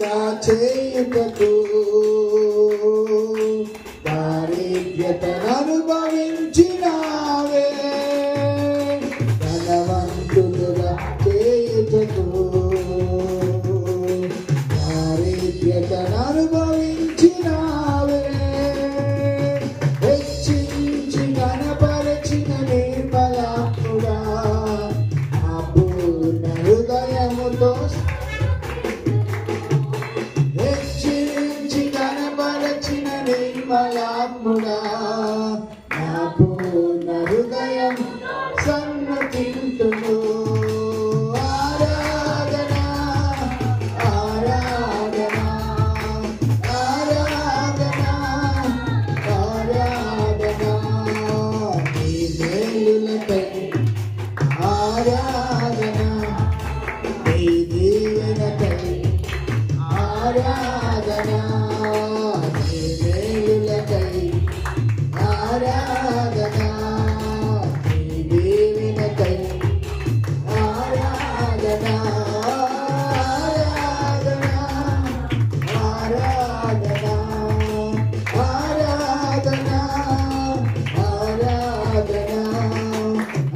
మెండుగా చేయుటకు దారిద్ర్యతను అనుభవించినావే ధనవంతులుగా చేయుటకు దారిద్ర్యతను అనుభవించినావే హెచ్చించి ఘనపరచిన నిర్మలాత్ముడా నా పూర్ణ హృదయముతో హెచ్చించి ఘనపరచిన నిర్మలాత్ముడా నా పూర్ణ హృదయం సన్నతింతును ఆరాధన ఆరాధన ఆరాధన ఆరాధన నీ మేలులకై ఆరాధన నీ దీవెనకై ఆరాధన నీ మేలులకై ఆరాధన నీ దీవెనకై ఆరాధన ఆరాధన ఆరాధన ఆరాధన ఆరాధన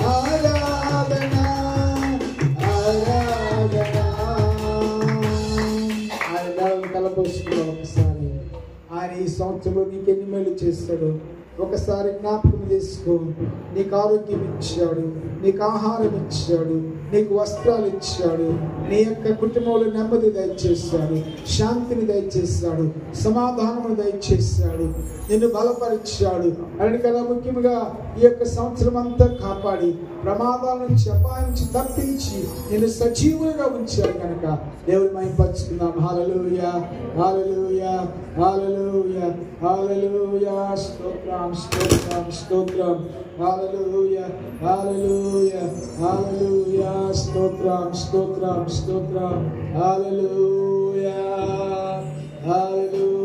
ఆరాధన ఆరాధన ఆయన తలపోసుకున్నాం ఒకసారి ఆయన ఈ సంవత్సరంలో నీకు ఎన్ని మేలు చేస్తాడు ఒకసారి జ్ఞాపకం చేసుకో నీకు ఆరోగ్యం ఇచ్చాడు నీకు ఆహారం ఇచ్చాడు నీకు వస్త్రాలు ఇచ్చాడు నీ యొక్క కుటుంబంలో నెమ్మది దయచేస్తాడు శాంతిని దయచేస్తాడు సమాధానము దయచేస్తాడు నిన్ను బలపరిచాడు అన్నికన్నా ముఖ్యంగా ఈ యొక్క సంవత్సరం అంతా కాపాడి ప్రమాదాల నుంచి అపాయం నుంచి తప్పించి నిన్ను సజీవులుగా ఉంచాడు కనుక దేవుని మహిమపరుచుకుందాం హల్లెలూయా హల్లెలూయా హల్లెలూయా హల్లెలూయా స్తోత్రం స్తోత్రం స్తోత్రం హల్లెలూయా హల్లెలూయా హల్లెలూయా స్తోత్రం స్తోత్రం స్తోత్రం హల్లెలూయా హల్లెలూయా